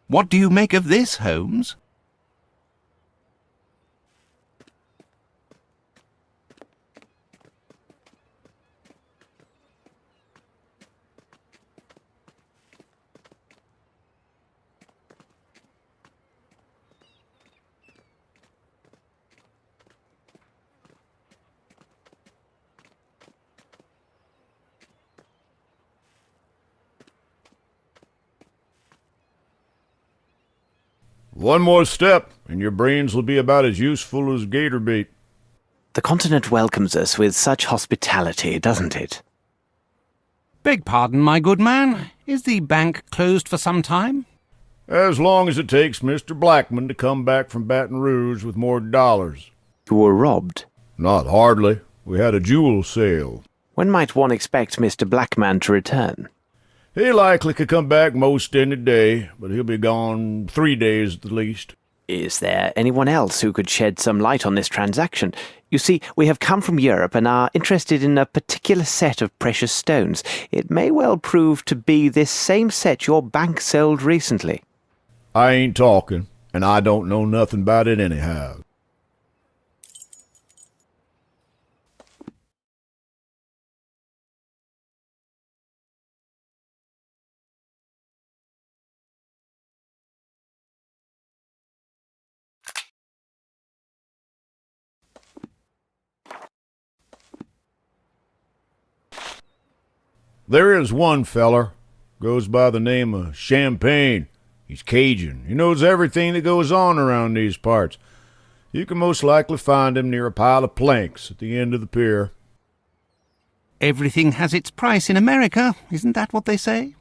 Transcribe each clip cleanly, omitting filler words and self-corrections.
What do you make of this, Holmes? One more step, and your brains will be about as useful as gator bait. The continent welcomes us with such hospitality, doesn't it? Beg pardon, my good man. Is the bank closed for some time? As long as it takes Mr. Blackman to come back from Baton Rouge with more dollars. You were robbed. Not hardly. We had a jewel sale. When might one expect Mr. Blackman to return? He likely could come back most any day, but he'll be gone 3 days at the least. Is there anyone else who could shed some light on this transaction? You see, we have come from Europe and are interested in a particular set of precious stones. It may well prove to be this same set your bank sold recently. I ain't talking, and I don't know nothing about it anyhow. There is one feller, goes by the name of Champagne. He's Cajun. He knows everything that goes on around these parts. You can most likely find him near a pile of planks at the end of the pier. Everything has its price in America, isn't that what they say?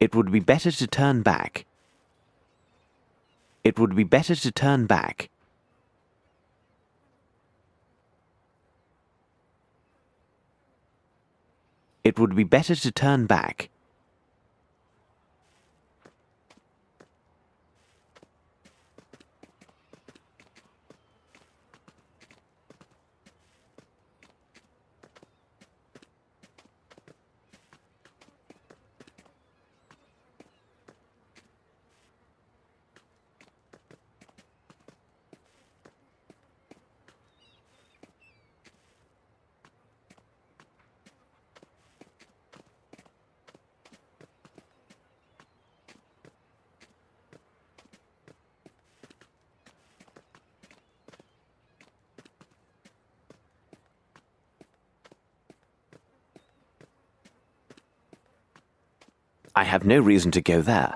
It would be better to turn back. It would be better to turn back. It would be better to turn back. I have no reason to go there.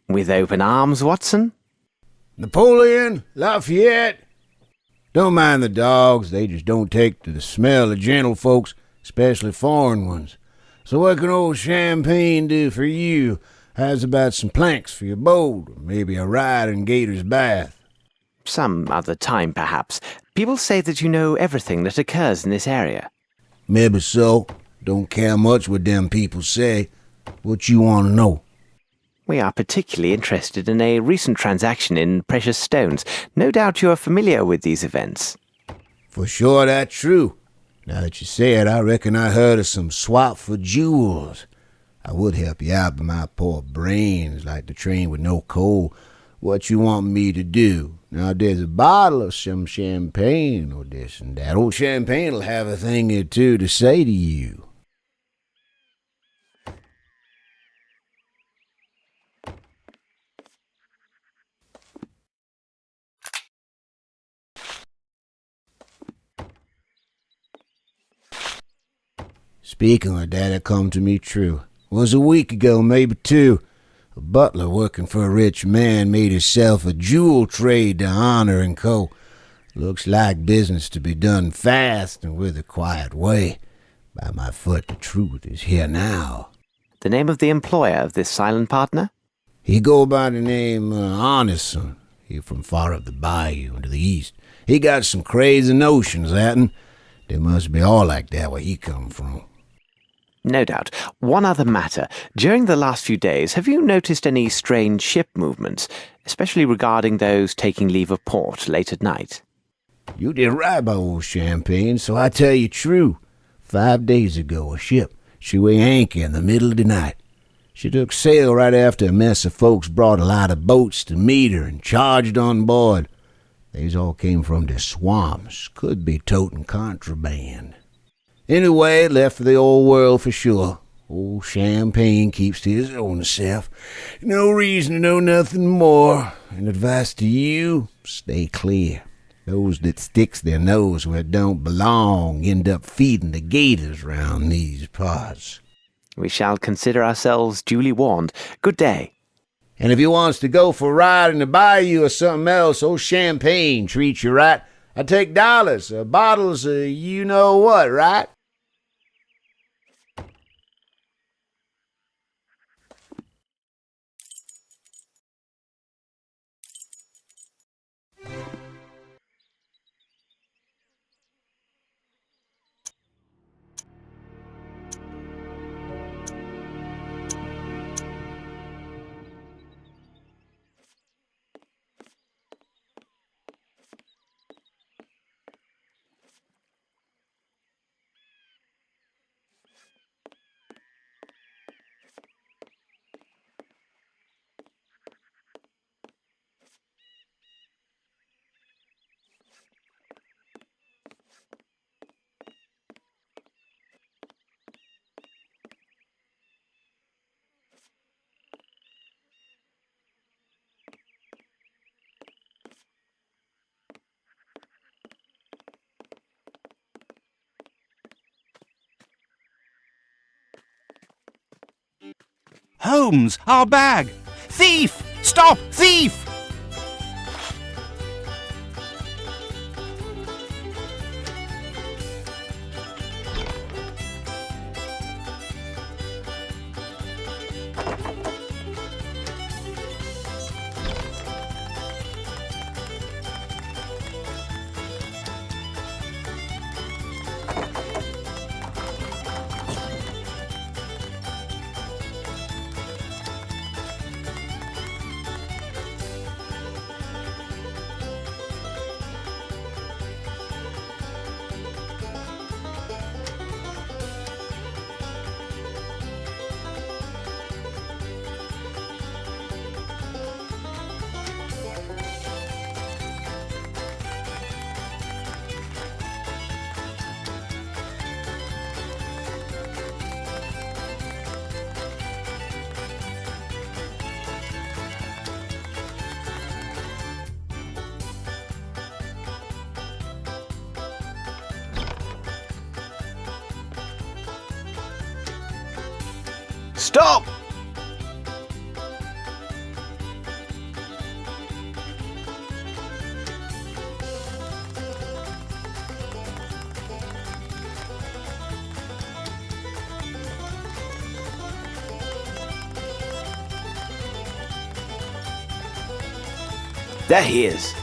With open arms, Watson? Napoleon, Lafayette. Don't mind the dogs, they just don't take to the smell of gentlefolks, especially foreign ones. So what can old Champagne do for you? How's about some planks for your boat, or maybe a ride in Gator's Bath? Some other time, perhaps. People say that you know everything that occurs in this area. Maybe so. Don't care much what them people say. What you want to know? We are particularly interested in a recent transaction in precious stones. No doubt you are familiar with these events. For sure that's true. Now that you say it, I reckon I heard of some swap for jewels. I would help you out, but my poor brain's like the train with no coal. What you want me to do? Now there's a bottle of some champagne or this and that. Old Champagne'll have a thing or two to say to you. Speaking of that, it come to me true. Was a week ago, maybe two. A butler working for a rich man made himself a jewel trade to Honor and Co. Looks like business to be done fast and with a quiet way. By my foot, the truth is here now. The name of the employer of this silent partner? He go by the name Honestson. He from far up the bayou into the east. He got some crazy notions, that'n. They must be all like that where he come from. No doubt. One other matter. During the last few days, have you noticed any strange ship movements, especially regarding those taking leave of port late at night? You did right by old Champagne, so I tell you true. 5 days ago, a ship, she weigh anchor in the middle of the night. She took sail right after a mess of folks brought a lot of boats to meet her and charged on board. These all came from the swamps. Could be toting contraband. Anyway, left for the old world for sure. Old Champagne keeps to his own self. No reason to know nothing more. And advice to you, stay clear. Those that sticks their nose where it don't belong end up feeding the gators round these parts. We shall consider ourselves duly warned. Good day. And if you wants to go for a ride in the bayou or something else, old Champagne treats you right. I take dollars, bottles of you know what, right? Holmes, our bag! Thief! Stop! Thief! Stop! There he is.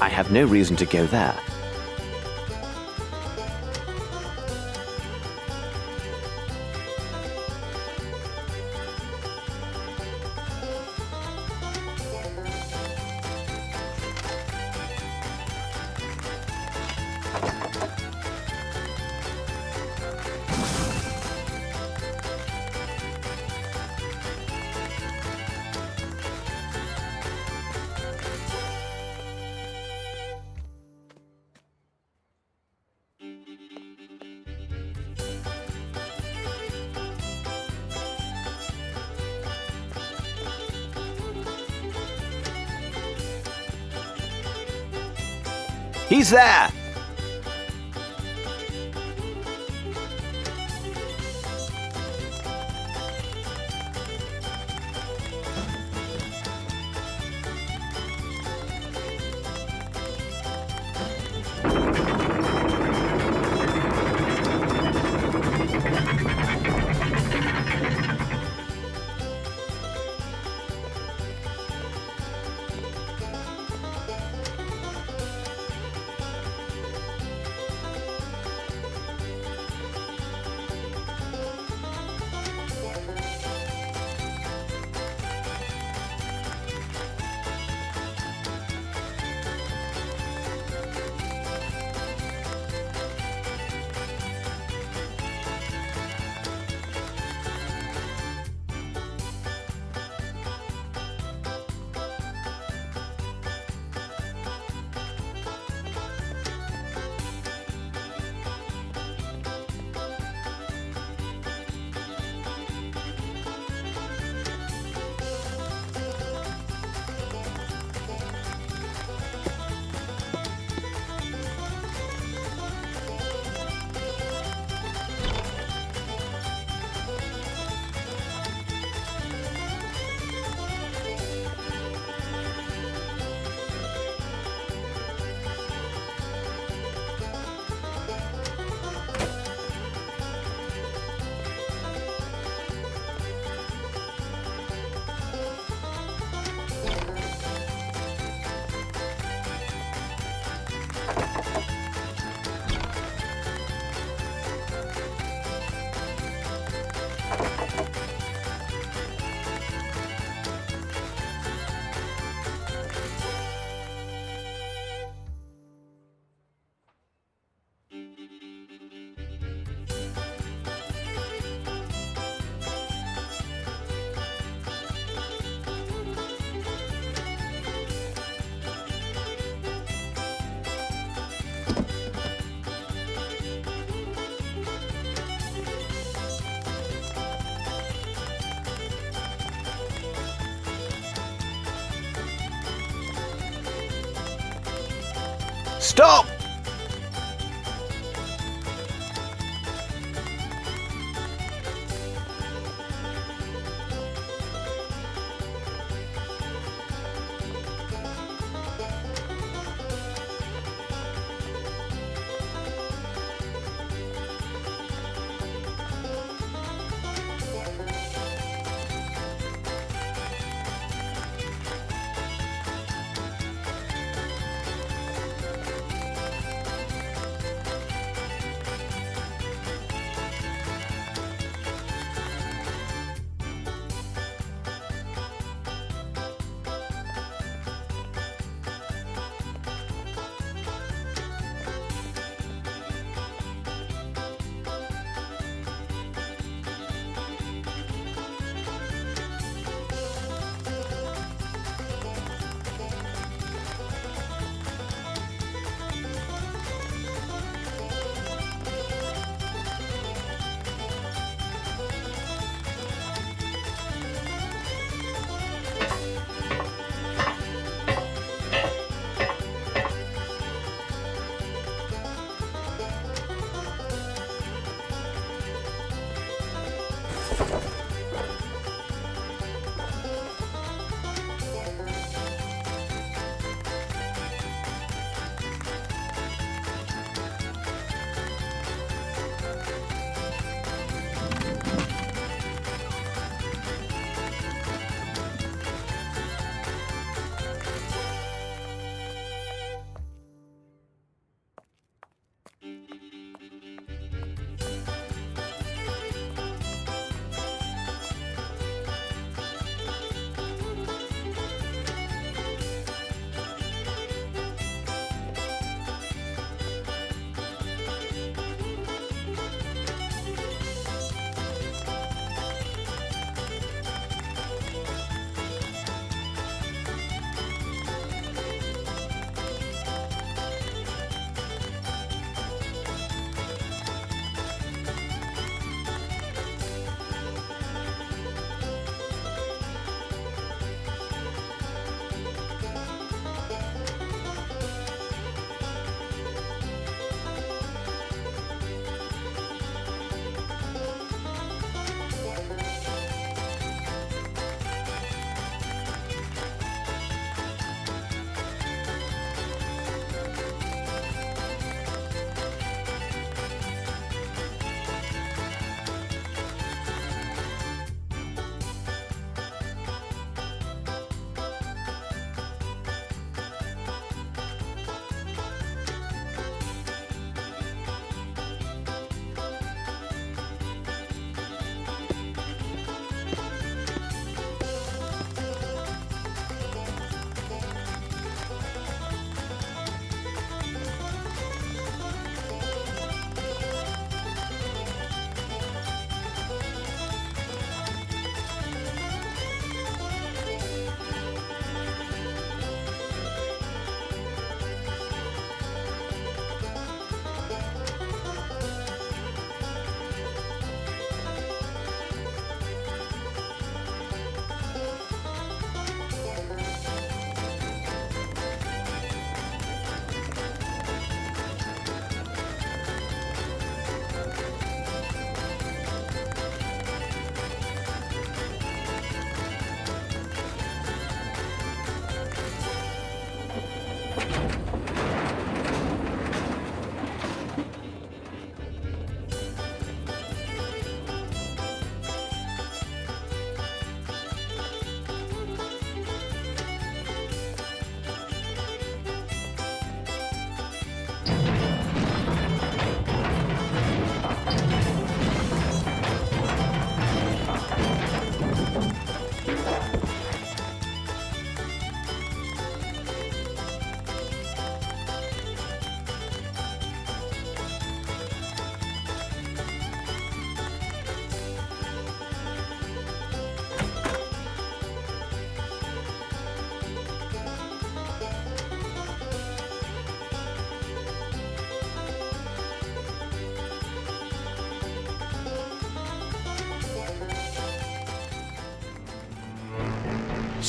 I have no reason to go there. He's there! Stop!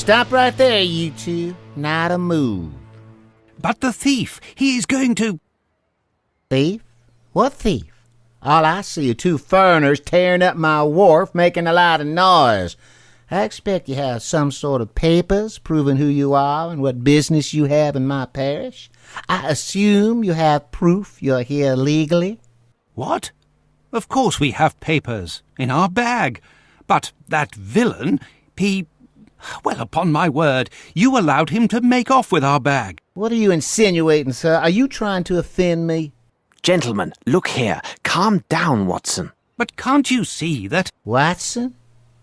Stop right there, you two. Not a move. But the thief, he is going to... Thief? What thief? All I see are two foreigners tearing up my wharf, making a lot of noise. I expect you have some sort of papers proving who you are and what business you have in my parish. I assume you have proof you're here legally. What? Of course we have papers in our bag. But that villain, he... Well, upon my word, you allowed him to make off with our bag. What are you insinuating, sir? Are you trying to offend me? Gentlemen, look here. Calm down, Watson. But can't you see that... Watson?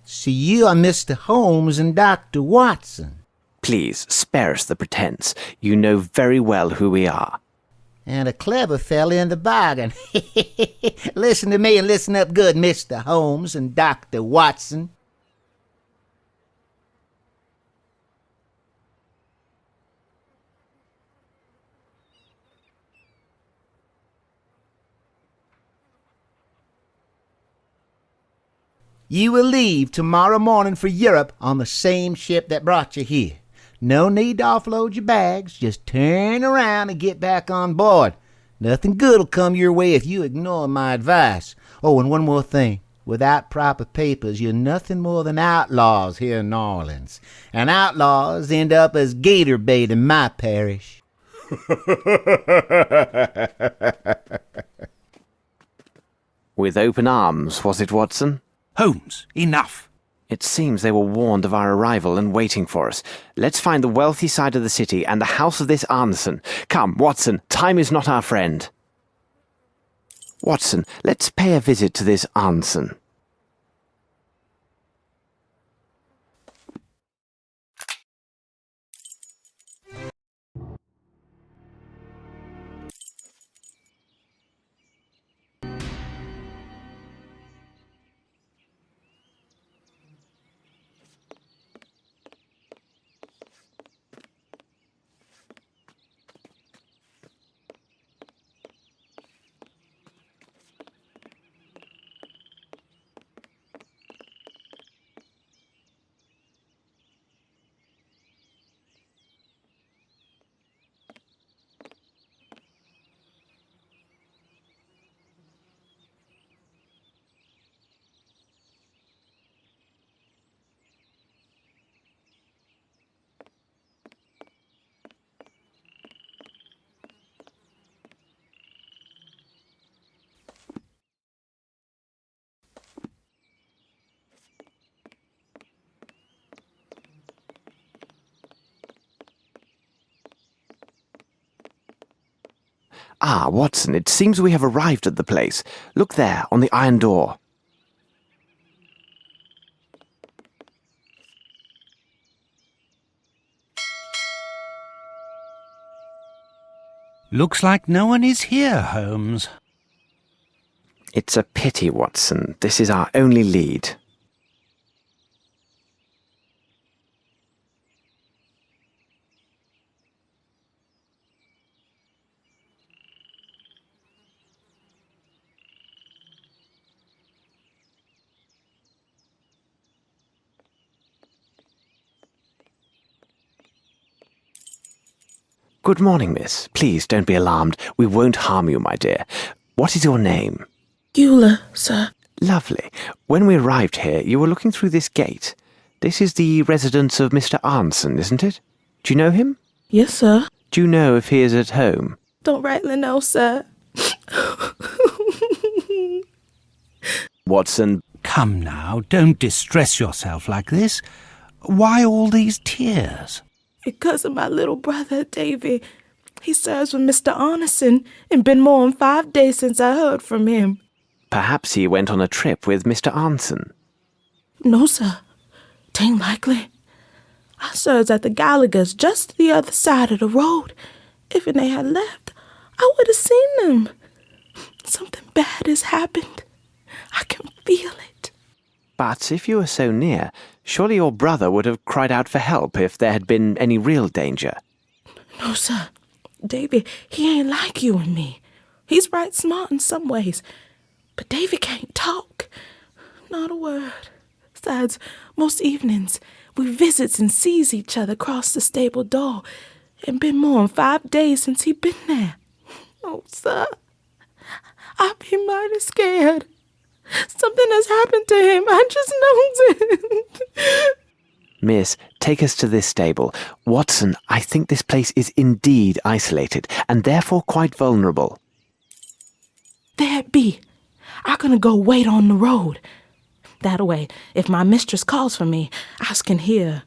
So you are Mr. Holmes and Dr. Watson. Please, spare us the pretense. You know very well who we are. And a clever fella in the bargain. Listen to me and listen up good, Mr. Holmes and Dr. Watson. You will leave tomorrow morning for Europe on the same ship that brought you here. No need to offload your bags. Just turn around and get back on board. Nothing good'll come your way if you ignore my advice. Oh, and one more thing. Without proper papers, you're nothing more than outlaws here in New Orleans. And outlaws end up as gator bait in my parish. With open arms, was it, Watson? Holmes, enough. It seems they were warned of our arrival and waiting for us. Let's find the wealthy side of the city and the house of this Arneson. Come, Watson, time is not our friend. Watson, let's pay a visit to this Arneson. Ah, Watson, it seems we have arrived at the place. Look there, on the iron door. Looks like no one is here, Holmes. It's a pity, Watson. This is our only lead. Good morning, miss. Please don't be alarmed. We won't harm you, my dear. What is your name? Eula, sir. Lovely. When we arrived here, you were looking through this gate. This is the residence of Mr. Arneson, isn't it? Do you know him? Yes, sir. Do you know if he is at home? Don't rightly know, sir. Watson. Come now, don't distress yourself like this. Why all these tears? Because of my little brother, Davy. He serves with Mr. Arneson, and been more than 5 days since I heard from him. Perhaps he went on a trip with Mr. Arneson. No, sir. 'Tain't likely. I serves at the Gallagher's just the other side of the road. If they had left, I would have seen them. Something bad has happened. I can feel it. But if you were so near, surely your brother would have cried out for help if there had been any real danger. No, sir. Davy, he ain't like you and me. He's right smart in some ways. But Davy can't talk. Not a word. Besides, most evenings, we visits and sees each other across the stable door. It's been more than 5 days since he been there. Oh, sir, I be mighty scared. Something has happened to him. I just knows it. Miss, take us to this stable. Watson, I think this place is indeed isolated, and therefore quite vulnerable. There it be. I'm gonna go wait on the road. That way, if my mistress calls for me, I can hear.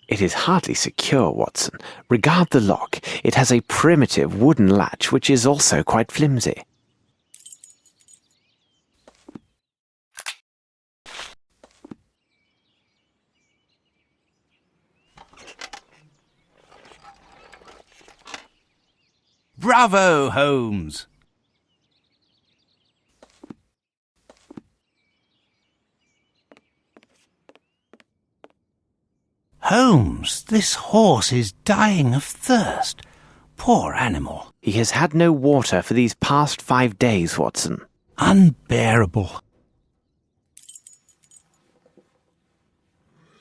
It is hardly secure, Watson. Regard the lock. It has a primitive wooden latch which is also quite flimsy. Bravo, Holmes! Holmes, this horse is dying of thirst. Poor animal. He has had no water for these past 5 days, Watson. Unbearable.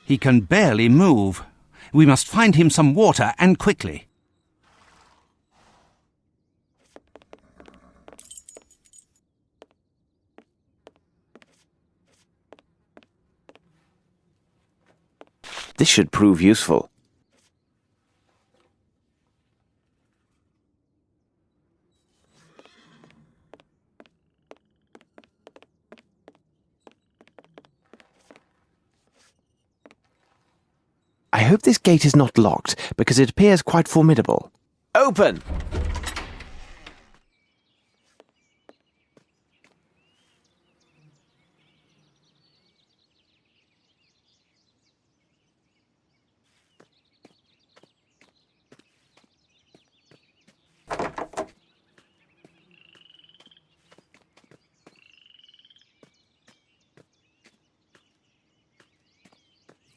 He can barely move. We must find him some water, and quickly. This should prove useful. I hope this gate is not locked, because it appears quite formidable. Open!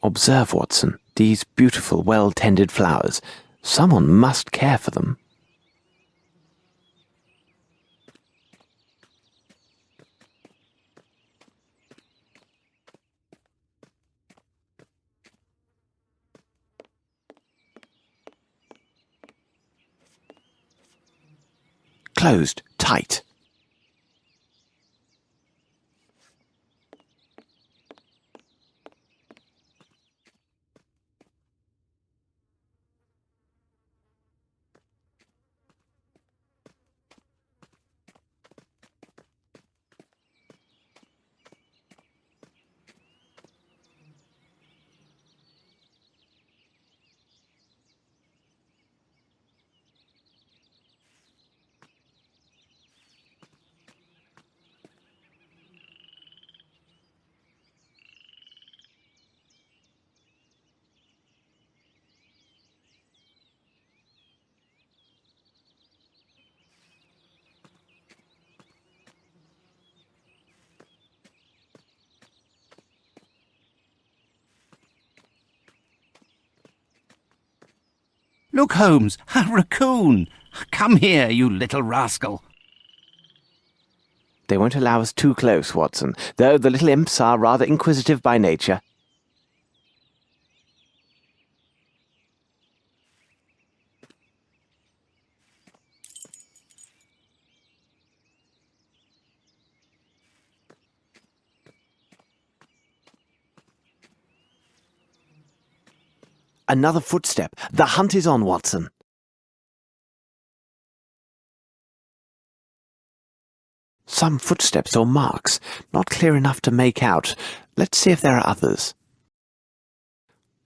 Observe, Watson, these beautiful, well-tended flowers. Someone must care for them. Closed, tight. Look, Holmes, a raccoon! Come here, you little rascal. They won't allow us too close, Watson, though the little imps are rather inquisitive by nature. Another footstep. The hunt is on, Watson. Some footsteps or marks, not clear enough to make out. Let's see if there are others.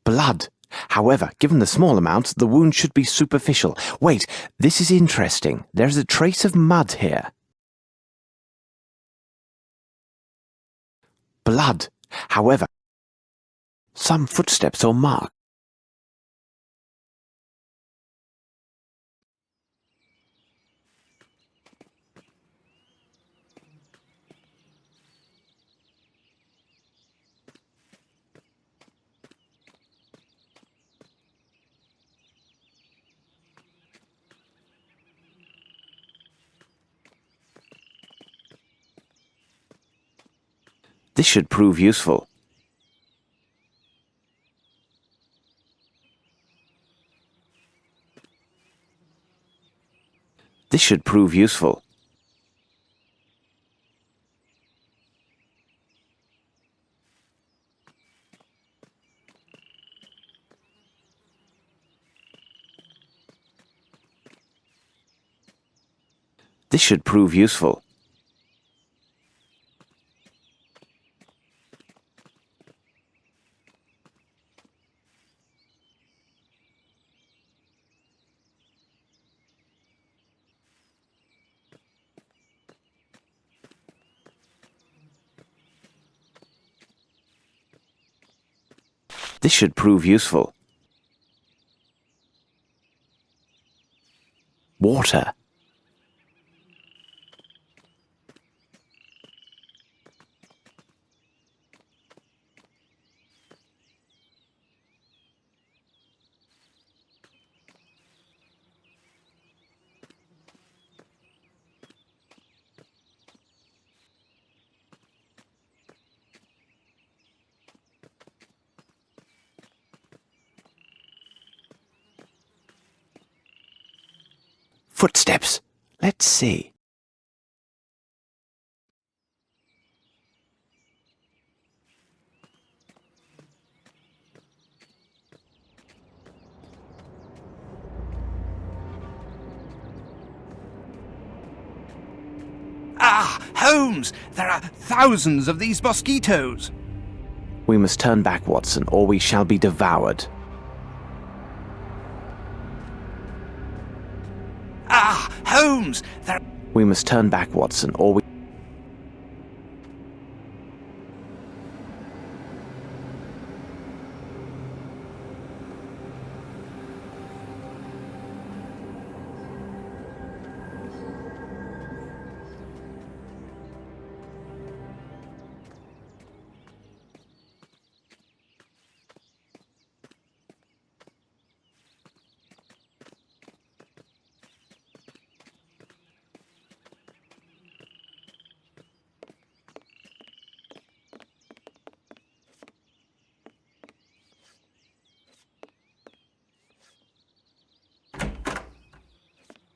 Blood. However, given the small amount, the wound should be superficial. Wait, this is interesting. There is a trace of mud here. Blood. However, some footsteps or marks. This should prove useful. This should prove useful. This should prove useful. This should prove useful. Water. Footsteps. Let's see. Ah, Holmes! There are thousands of these mosquitoes. We must turn back, Watson, or we shall be devoured. Ah, Holmes! There... We must turn back, Watson, or we...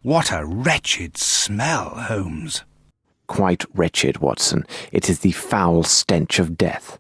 What a wretched smell, Holmes. Quite wretched, Watson. It is the foul stench of death.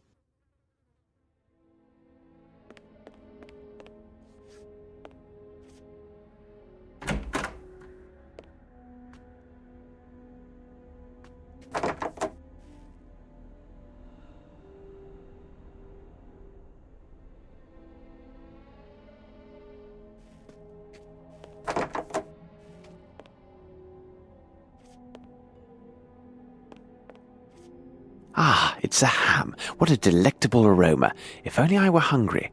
Ah, it's a ham. What a delectable aroma. If only I were hungry.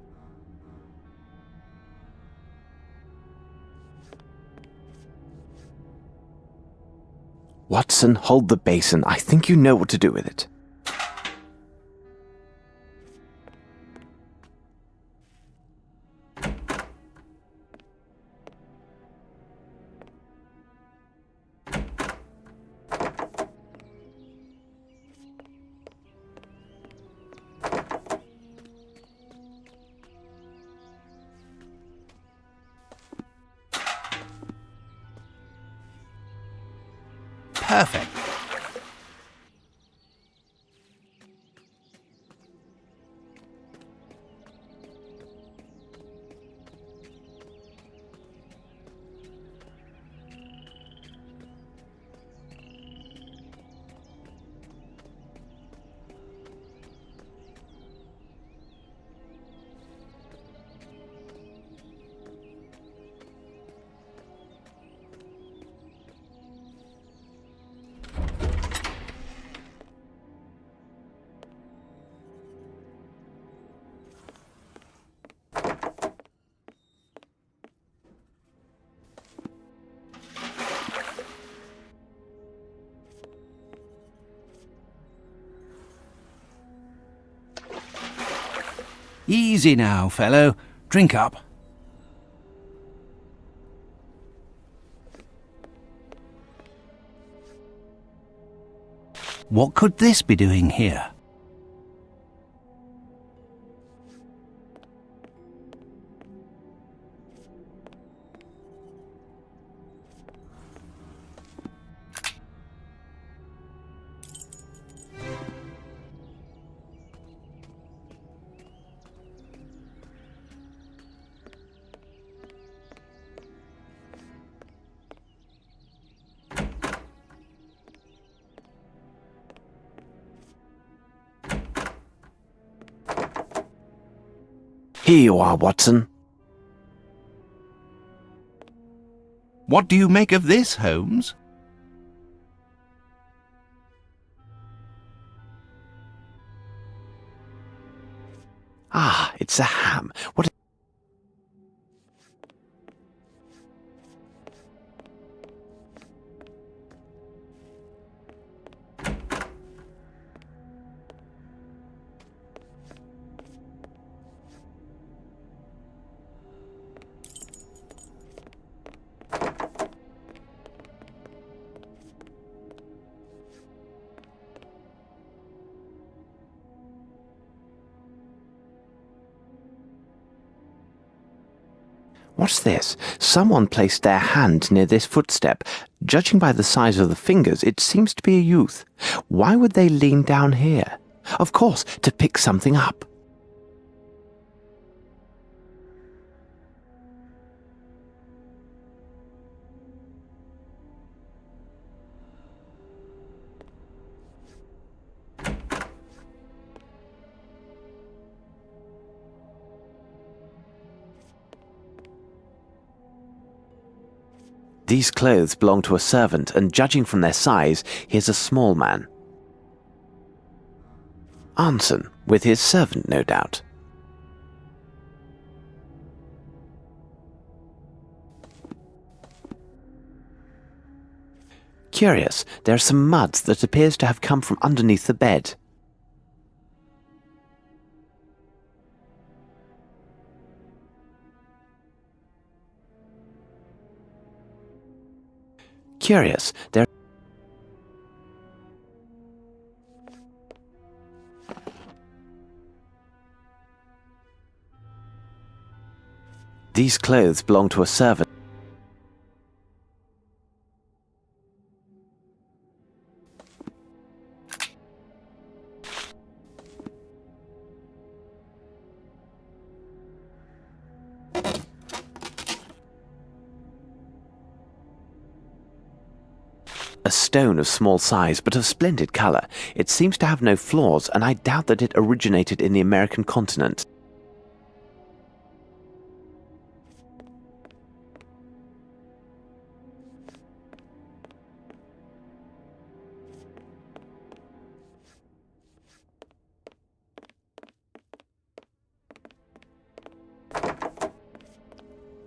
Watson, hold the basin. I think you know what to do with it. Perfect. Easy now, fellow. Drink up. What could this be doing here? Here you are, Watson. What do you make of this, Holmes? Ah, it's a ham. What? What's this? Someone placed their hand near this footstep. Judging by the size of the fingers, it seems to be a youth. Why would they lean down here? Of course, to pick something up. These clothes belong to a servant, and judging from their size, he is a small man. Arnson, with his servant, no doubt. Curious, there are some muds that appears to have come from underneath the bed. Curious, there. These clothes belong to a servant. A stone of small size, but of splendid colour. It seems to have no flaws, and I doubt that it originated in the American continent.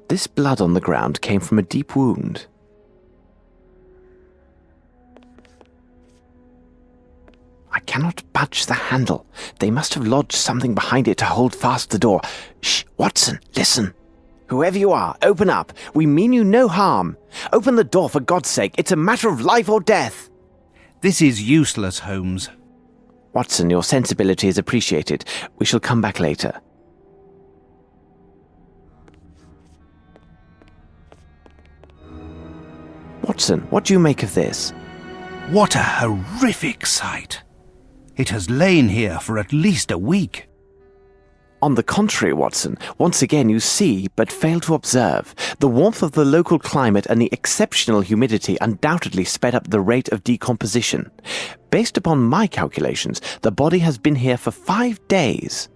This blood on the ground came from a deep wound. I cannot budge the handle. They must have lodged something behind it to hold fast the door. Shh, Watson, listen. Whoever you are, open up. We mean you no harm. Open the door for God's sake. It's a matter of life or death. This is useless, Holmes. Watson, your sensibility is appreciated. We shall come back later. Watson, what do you make of this? What a horrific sight! It has lain here for at least a week. On the contrary, Watson, once again you see, but fail to observe. The warmth of the local climate and the exceptional humidity undoubtedly sped up the rate of decomposition. Based upon my calculations, the body has been here for 5 days.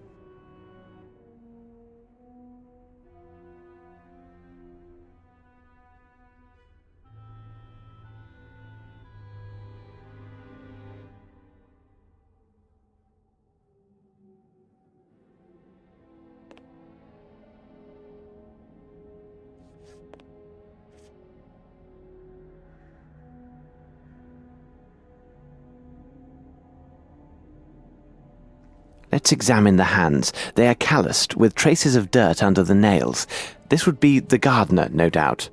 Let's examine the hands. They are calloused, with traces of dirt under the nails. This would be the gardener, no doubt.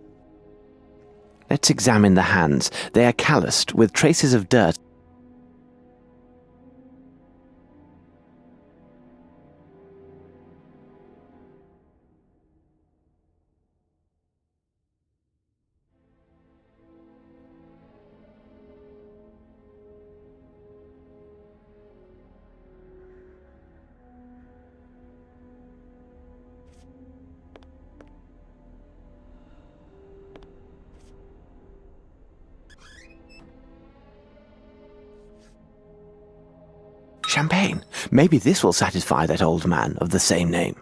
Let's examine the hands. They are calloused, with traces of dirt. Champagne. Maybe this will satisfy that old man of the same name.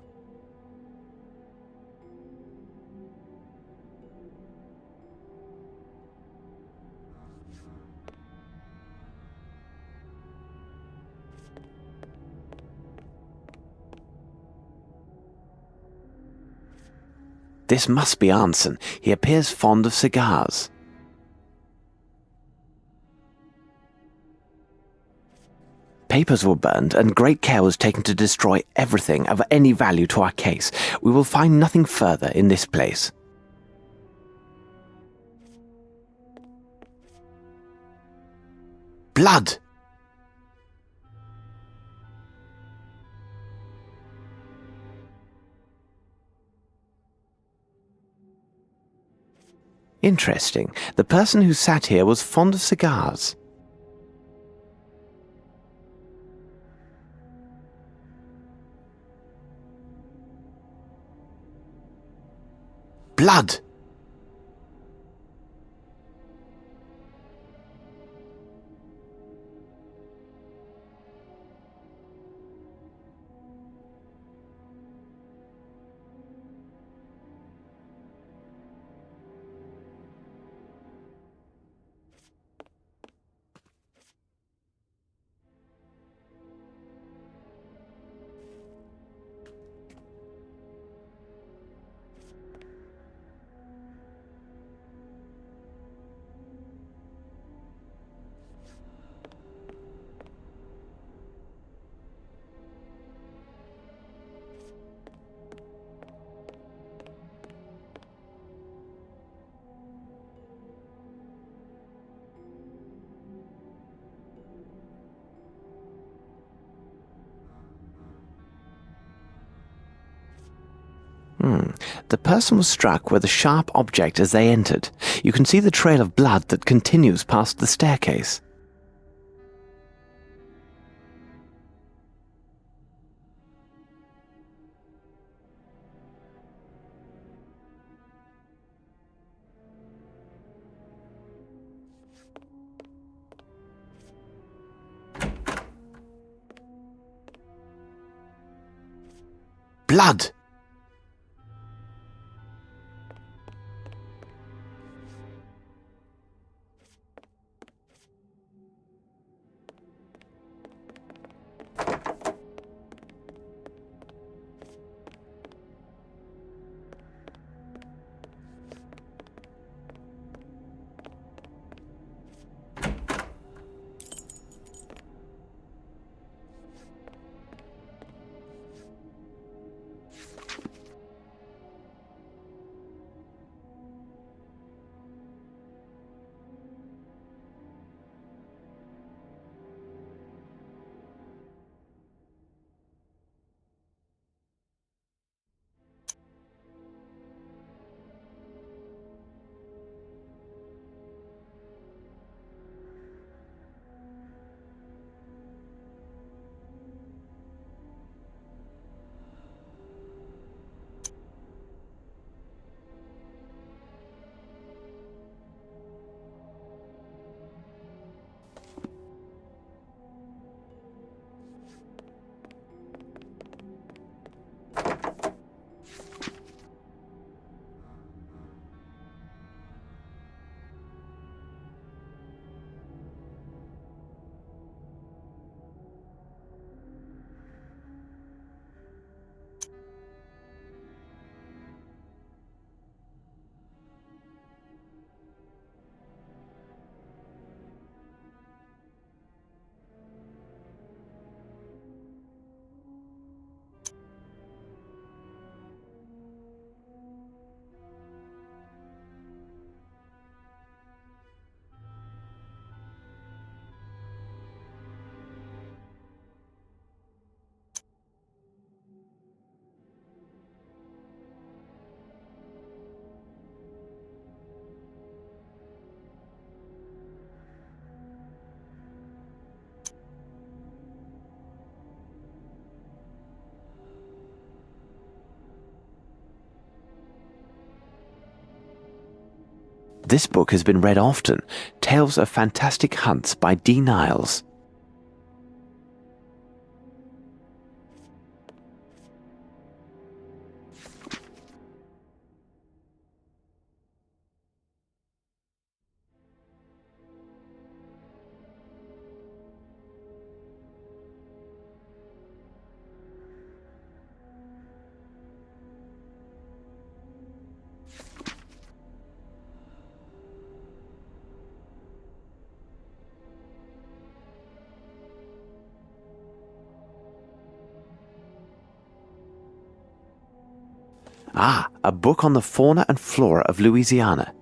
This must be Arnson. He appears fond of cigars. Papers were burned, and great care was taken to destroy everything of any value to our case. We will find nothing further in this place. Blood! Interesting. The person who sat here was fond of cigars. Blood! The person was struck with a sharp object as they entered. You can see the trail of blood that continues past the staircase. Blood! This book has been read often, Tales of Fantastic Hunts by D. Niles. Ah, a book on the fauna and flora of Louisiana.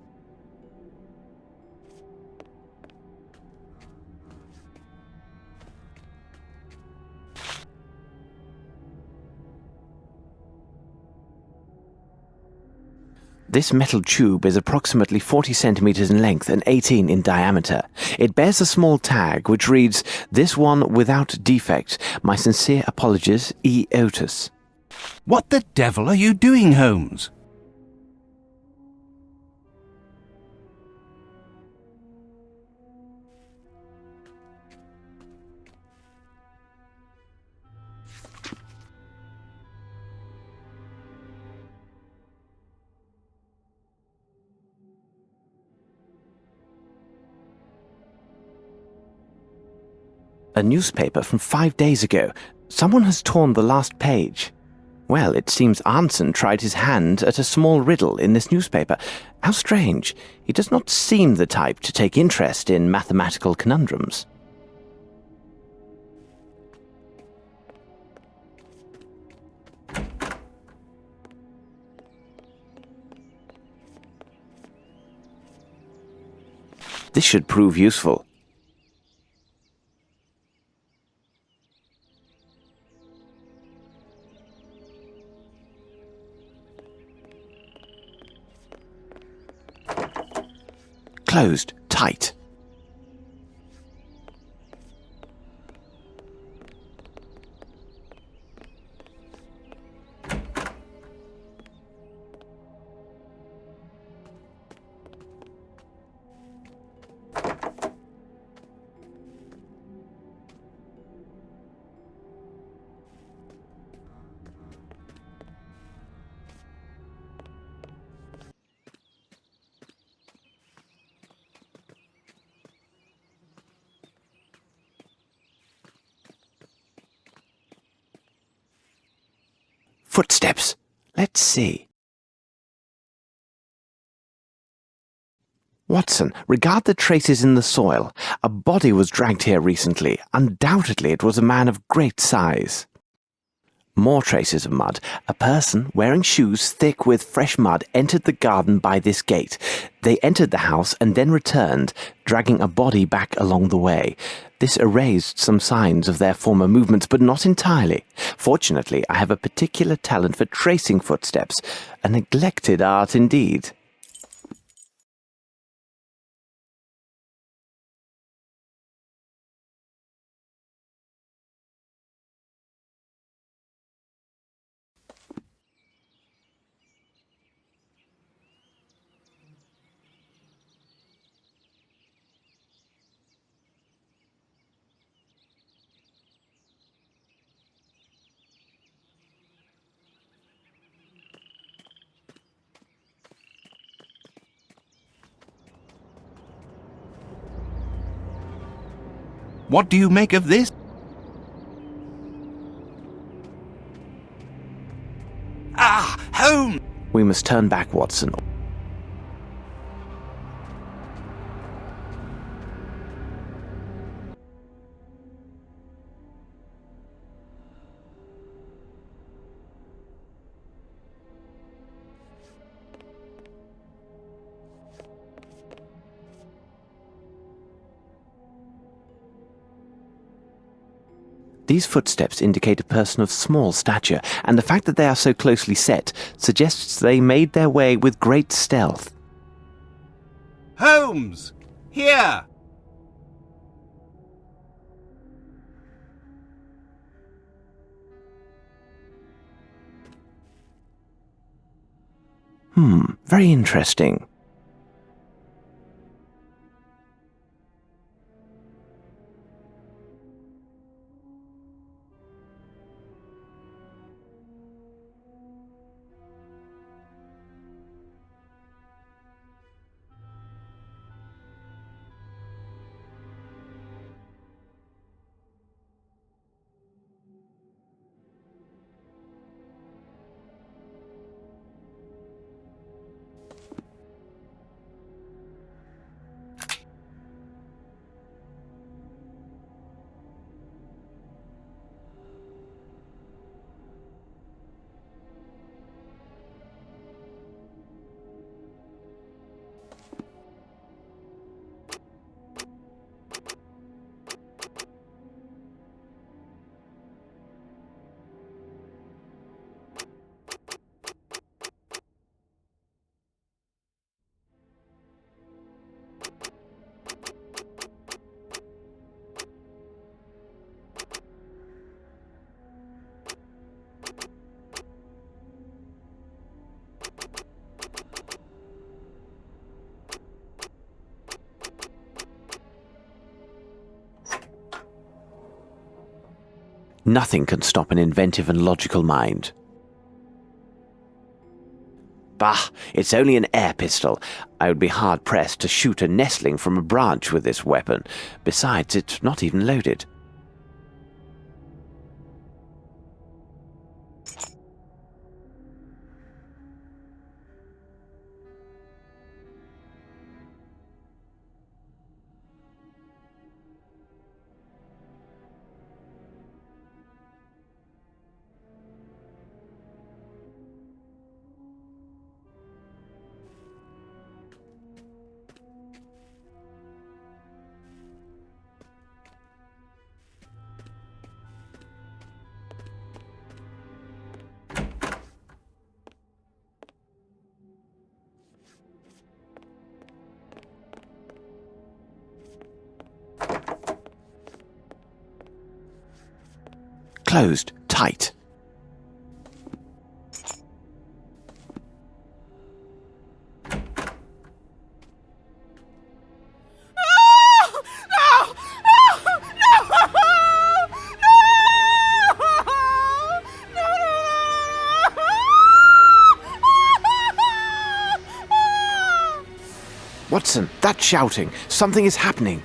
This metal tube is approximately 40 centimeters in length and 18 in diameter. It bears a small tag which reads, "This one without defect. My sincere apologies, E. Otis." What the devil are you doing, Holmes? A newspaper from 5 days ago. Someone has torn the last page. Well, it seems Arnson tried his hand at a small riddle in this newspaper. How strange. He does not seem the type to take interest in mathematical conundrums. This should prove useful. Closed tight. Footsteps. Let's see. Watson, regard the traces in the soil. A body was dragged here recently. Undoubtedly it was a man of great size. More traces of mud. A person wearing shoes thick with fresh mud entered the garden by this gate. They entered the house and then returned, dragging a body back along the way. This erased some signs of their former movements, but not entirely. Fortunately, I have a particular talent for tracing footsteps. A neglected art indeed. What do you make of this? Ah, Holmes! We must turn back, Watson. These footsteps indicate a person of small stature, and the fact that they are so closely set suggests they made their way with great stealth. Holmes! Here! Very interesting. Nothing can stop an inventive and logical mind. Bah, it's only an air pistol. I would be hard-pressed to shoot a nestling from a branch with this weapon. Besides, it's not even loaded. Closed tight. Watson, that shouting! Something is happening!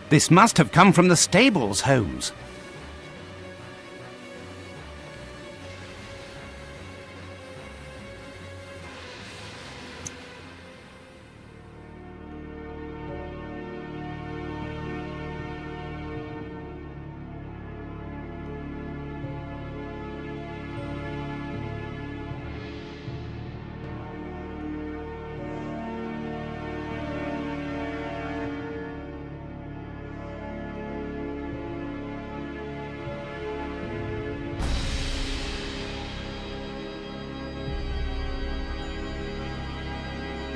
This must have come from the stables, Holmes.